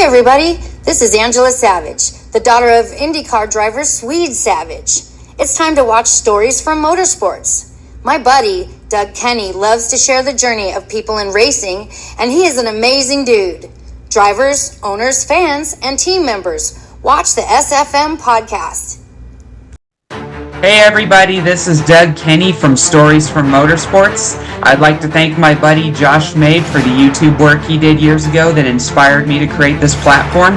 everybody, this is Angela Savage, the daughter of IndyCar driver Swede Savage. It's time to watch stories from motorsports. My buddy, Doug Kenny, loves to share the journey of people in racing, and he is an amazing dude. Drivers, owners, fans, and team members, watch the SFM podcast. Hey everybody, this is Doug Kenny from Stories from Motorsports. I'd like to thank my buddy Josh Mabe for the YouTube work he did years ago that inspired me to create this platform.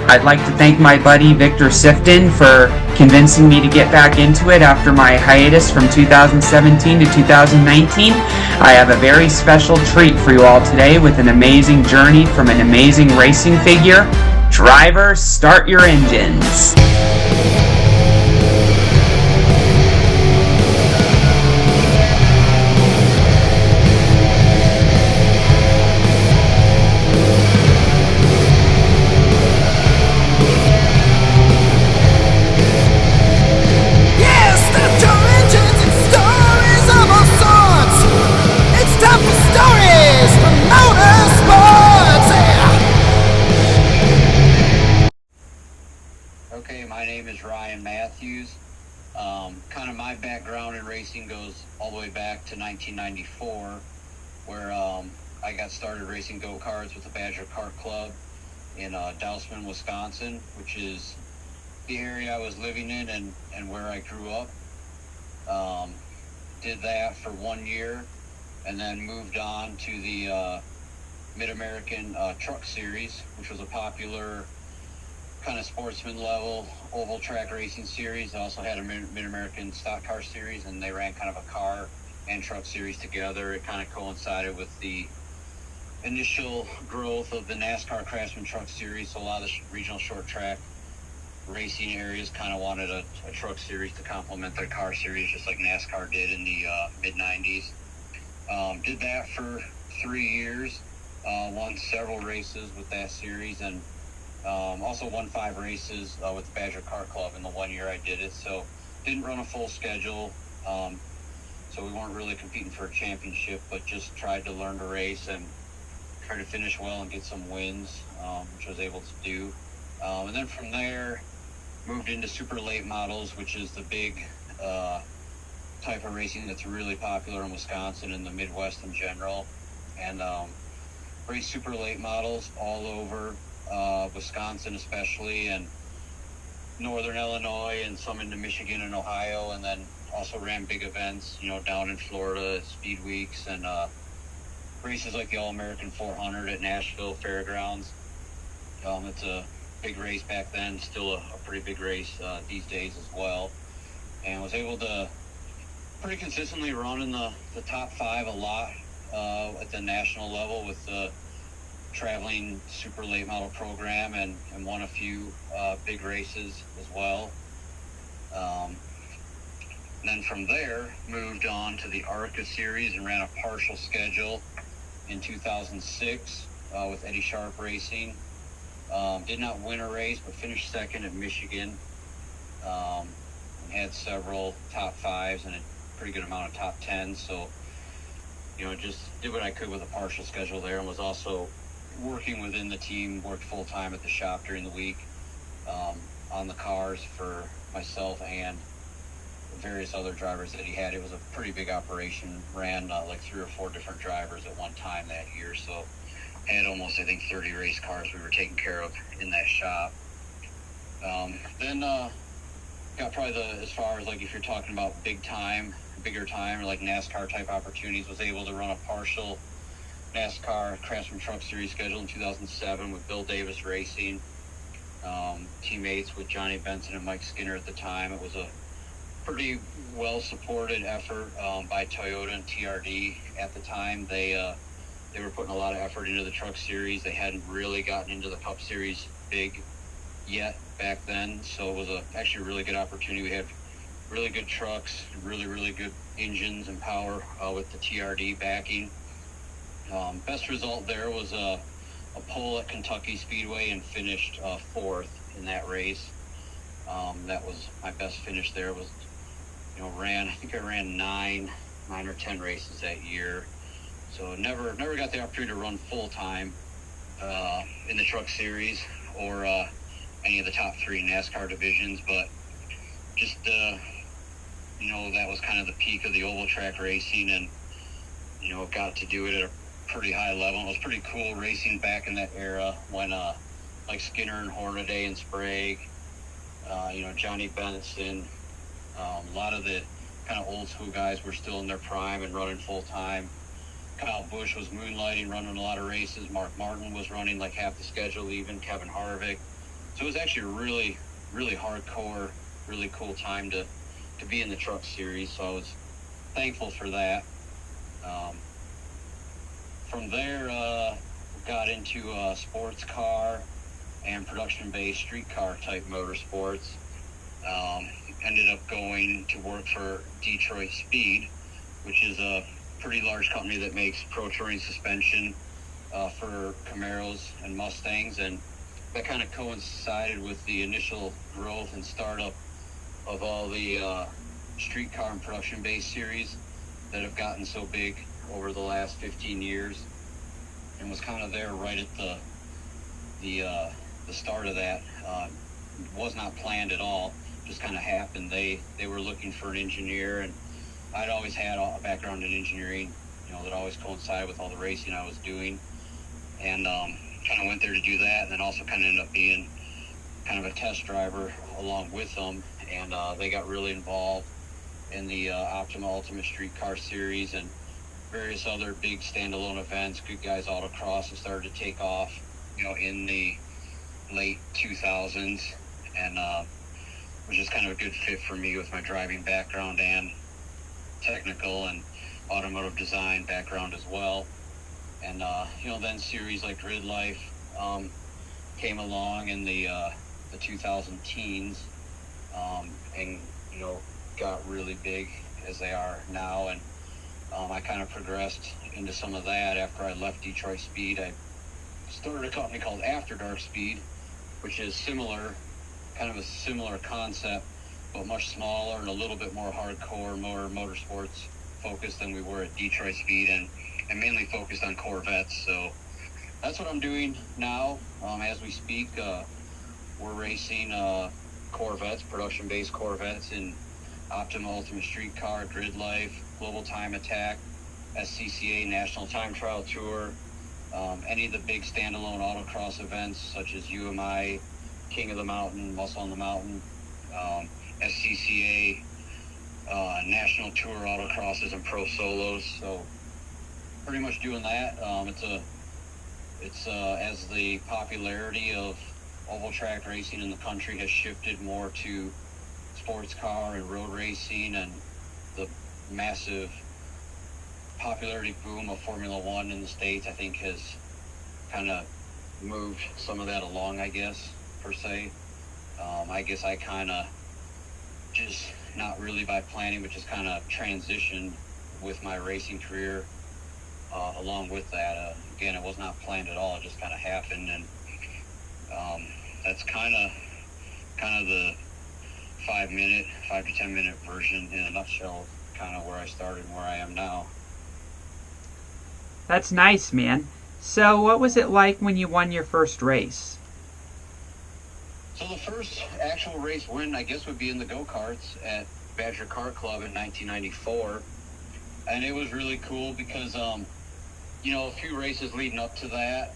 I'd like to thank my buddy Victor Sifton for convincing me to get back into it after my hiatus from 2017 to 2019. I have a very special treat for you all today with an amazing journey from an amazing racing figure. Drivers, start your engines. Okay, my name is Mathews. Kind of my background in racing goes all the way back to 1994, where I got started racing go-karts with the Badger Kart Club in Dousman, Wisconsin, which is the area I was living in and where I grew up. Did that for 1 year and then moved on to the Mid-American Truck Series, which was a popular kind of sportsman level oval track racing series. They also had a Mid-American stock car series, and they ran kind of a car and truck series together. It kind of coincided with the initial growth of the NASCAR Craftsman Truck Series, so a lot of the regional short track racing areas kind of wanted a truck series to complement their car series, just like NASCAR did in the mid-90s. Did that for 3 years, won several races with that series, and also won 5 races with the Badger Kart Club in the 1 year I did it. So didn't run a full schedule, so we weren't really competing for a championship, but just tried to learn to race and try to finish well and get some wins, which I was able to do. And then from there, moved into super late models, which is the big type of racing that's really popular in Wisconsin and the Midwest in general. And raced super late models all over Wisconsin especially, and northern Illinois, and some into Michigan and Ohio, and then also ran big events, down in Florida, speed weeks, and races like the All-American 400 at Nashville Fairgrounds. It's a big race back then, still a pretty big race these days as well, and was able to pretty consistently run in the top 5 a lot at the national level with the traveling super late model program, and won a few big races as well. And then from there, moved on to the ARCA series and ran a partial schedule in 2006 with Eddie Sharp Racing. Did not win a race, but finished second at Michigan, and had several top 5s and a pretty good amount of top 10s. So, just did what I could with a partial schedule there, and was also working within the team, worked full-time at the shop during the week on the cars for myself and various other drivers that he had. It was a pretty big operation, ran like 3 or 4 different drivers at one time that year, so had almost, I think, 30 race cars we were taking care of in that shop. Then got probably as far as, like, if you're talking about bigger time, or like NASCAR type opportunities, was able to run a partial NASCAR Craftsman Truck Series schedule in 2007 with Bill Davis Racing, teammates with Johnny Benson and Mike Skinner at the time. It was a pretty well-supported effort by Toyota and TRD at the time. They were putting a lot of effort into the Truck Series. They hadn't really gotten into the Cup Series big yet back then, so it was actually a really good opportunity. We had really good trucks, really, really good engines and power with the TRD backing. Best result there was a pole at Kentucky Speedway, and finished 4th in that race. That was my best finish there. Was I think I ran 9 or 10 races that year. So never got the opportunity to run full time in the Truck Series. or any of the top 3 NASCAR divisions, but just that was kind of the peak of the oval track racing, and got to do it at a pretty high level. It was pretty cool racing back in that era when like Skinner and Hornaday and Sprague, Johnny Benson, a lot of the kind of old school guys were still in their prime and running full time. Kyle Busch was moonlighting, running a lot of races. Mark Martin was running like half the schedule, even Kevin Harvick. So it was actually a really, really hardcore, really cool time to be in the truck series. So I was thankful for that. From there, got into sports car and production-based streetcar type motorsports. Ended up going to work for Detroit Speed, which is a pretty large company that makes pro touring suspension for Camaros and Mustangs, and that kind of coincided with the initial growth and startup of all the streetcar and production-based series that have gotten so big over the last 15 years, and was kind of there right at the start of that. Was not planned at all, just kind of happened. They were looking for an engineer, and I'd always had a background in engineering, that always coincided with all the racing I was doing, and kind of went there to do that, and then also kind of ended up being kind of a test driver along with them, and they got really involved in the Optima Ultimate Streetcar Series and various other big standalone events. Good Guys Autocross has started to take off, in the late 2000s, and which is kind of a good fit for me with my driving background and technical and automotive design background as well. And then series like Grid Life came along in the 2000 teens, and got really big as they are now. And I kind of progressed into some of that after I left Detroit Speed. I started a company called After Dark Speed, which is kind of a similar concept, but much smaller and a little bit more hardcore, more motorsports focused than we were at Detroit Speed, and mainly focused on Corvettes. So that's what I'm doing now. As we speak, we're racing Corvettes, production-based Corvettes in Optima Ultimate Streetcar, Grid Life, Global Time Attack, SCCA National Time Trial Tour, any of the big standalone autocross events such as UMI, King of the Mountain, Muscle on the Mountain, SCCA, National Tour autocrosses and pro solos. So pretty much doing that. It's as the popularity of oval track racing in the country has shifted more to sports car and road racing, and the massive popularity boom of Formula One in the States, I think, has kind of moved some of that along, I guess, per se. I guess I kind of just, not really by planning, but just kind of transitioned with my racing career along with that. Again, it was not planned at all. It just kind of happened, and that's kind of the 5 to 10 minute version in a nutshell, kind of where I started and where I am now. That's nice, man. So what was it like when you won your first race? So the first actual race win, I guess, would be in the go-karts at Badger Kart Club in 1994. And it was really cool because, a few races leading up to that,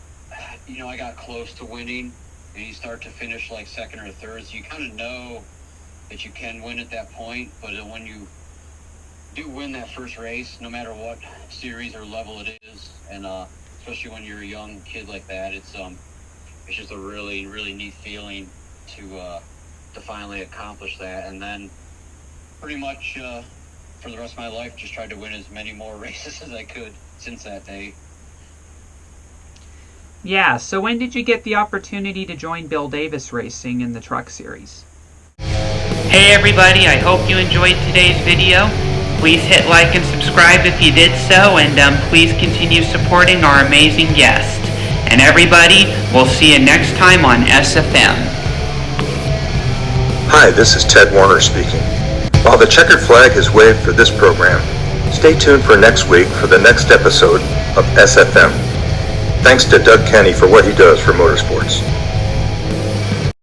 I got close to winning, and you start to finish like second or third. So you kind of know that you can win at that point. But when you do win that first race, no matter what series or level it is, and especially when you're a young kid like that, it's just a really, really neat feeling to finally accomplish that. And then pretty much for the rest of my life, just tried to win as many more races as I could since that day. Yeah, so when did you get the opportunity to join Bill Davis Racing in the truck series? Hey everybody, I hope you enjoyed today's video. Please hit like and subscribe if you did so, and please continue supporting our amazing guest. And everybody, we'll see you next time on SFM. Hi, this is Ted Warner speaking. While the checkered flag has waved for this program, stay tuned for next week for the next episode of SFM. Thanks to Doug Kenny for what he does for motorsports.